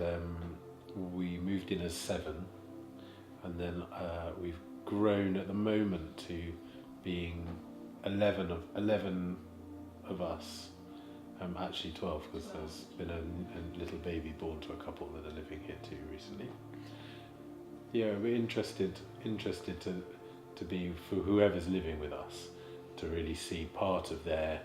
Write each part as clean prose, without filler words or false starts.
and we moved in as 7, and then we've grown at the moment to being 11 of us. Actually 12, because there's been a little baby born to a couple that are living here too recently. Yeah, we're interested to be, for whoever's living with us, to really see part of their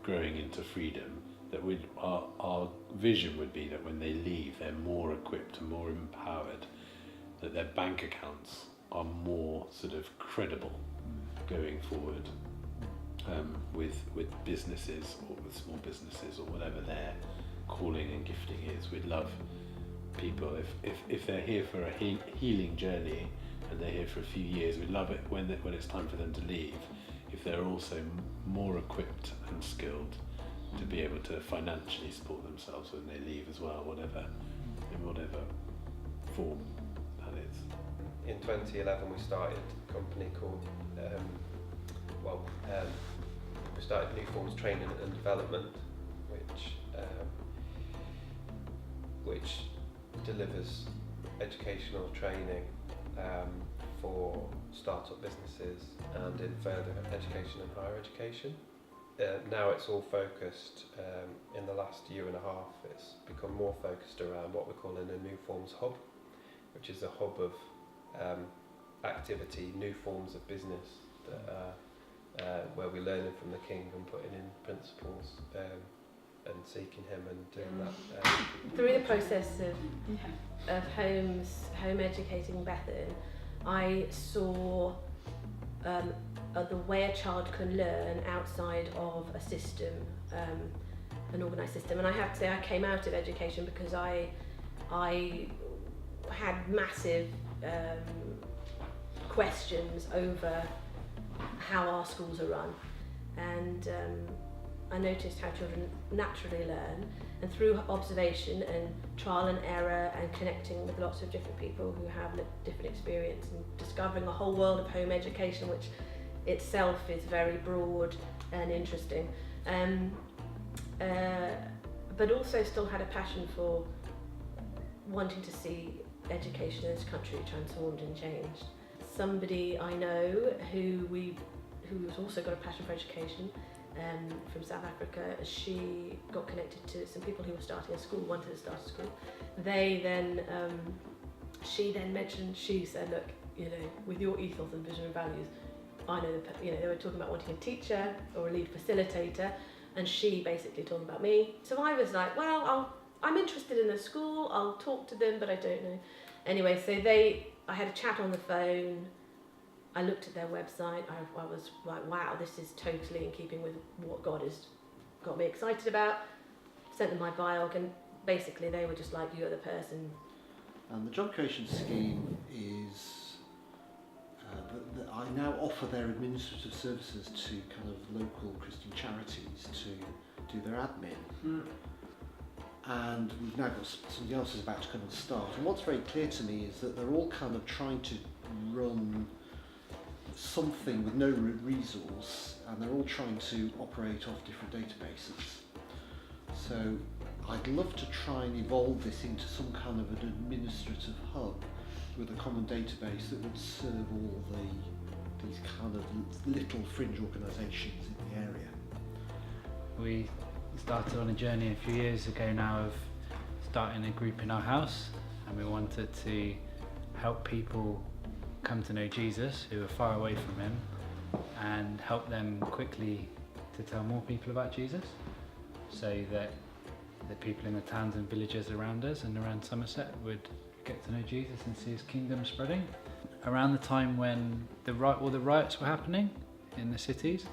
growing into freedom. That our vision would be that when they leave, they're more equipped and more empowered, that their bank accounts are more sort of credible going forward, with businesses or with small businesses or whatever their calling and gifting is. We'd love people, if they're here for a healing journey and they're here for a few years, we'd love it when it's time for them to leave, if they're also more equipped and skilled to be able to financially support themselves when they leave as well, in whatever form that is. In 2011 we started a company called we started New Forms Training and Development, which delivers educational training for startup businesses and in further education and higher education. Now it's all focused, in the last year and a half, it's become more focused around what we're calling a New Forms Hub, which is a hub of activity, new forms of business that are where we're learning from the King and putting in principles and seeking him and doing that. Through the process of home educating Bethan, I saw the way a child can learn outside of a system, an organised system. And I have to say I came out of education because I had massive questions over how our schools are run, and I noticed how children naturally learn, and through observation and trial and error and connecting with lots of different people who have different experience and discovering a whole world of home education, which itself is very broad and interesting, but also still had a passion for wanting to see education in this country transformed and changed. Somebody I know who's also got a passion for education, from South Africa, she got connected to some people who were starting a school, wanted to start a school. They then, she said, look, with your ethos and vision and values, I know that, they were talking about wanting a teacher or a lead facilitator, and she basically told them about me. So I was like, well, I'm interested in the school, I'll talk to them, but I don't know. Anyway, so I had a chat on the phone, I looked at their website, I was like, wow, this is totally in keeping with what God has got me excited about. Sent them my biog, and basically they were just like, you're the person. And the job creation scheme is that I now offer their administrative services to kind of local Christian charities to do their admin. And we've now got something else is about to come and start. And what's very clear to me is that they're all kind of trying to run something with no resource, and they're all trying to operate off different databases. So I'd love to try and evolve this into some kind of an administrative hub with a common database that would serve all these kind of little fringe organisations in the area. We started on a journey a few years ago now of starting a group in our house, and we wanted to help people come to know Jesus who are far away from him, and help them quickly to tell more people about Jesus, so that the people in the towns and villages around us and around Somerset would get to know Jesus and see his kingdom spreading. Around the time when all the riots were happening in the cities,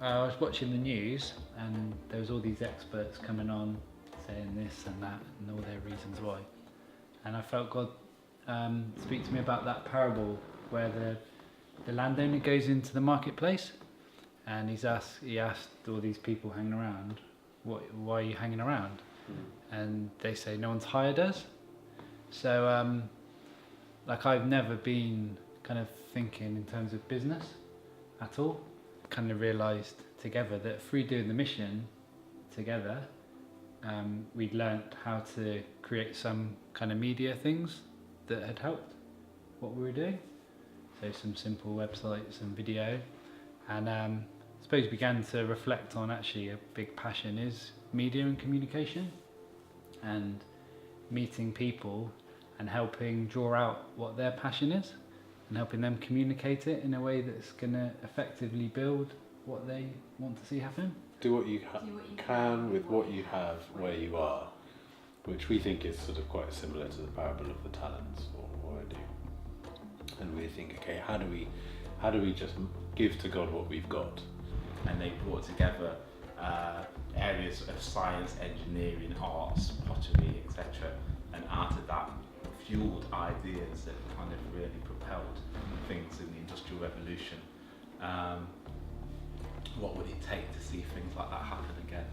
I was watching the news, and there was all these experts coming on saying this and that and all their reasons why, and I felt God speak to me about that parable where the landowner goes into the marketplace, and he asked all these people hanging around, why are you hanging around? And they say, no one's hired us. So I've never been kind of thinking in terms of business at all. Kind of realised together that through doing the mission together, we'd learnt how to create some kind of media things that had helped what we were doing. So some simple websites and video, and I suppose began to reflect on actually a big passion is media and communication, and meeting people and helping draw out what their passion is and helping them communicate it in a way that's going to effectively build what they want to see happen. Do what you can with what you have where you are, which we think is sort of quite similar to the parable of the talents, or I do. And we think, okay, how do we just give to God what we've got? And they brought together areas of science, engineering, arts, pottery, etc. And out of that fueled ideas that kind of really propelled things in the Industrial Revolution. What would it take to see things like that happen again?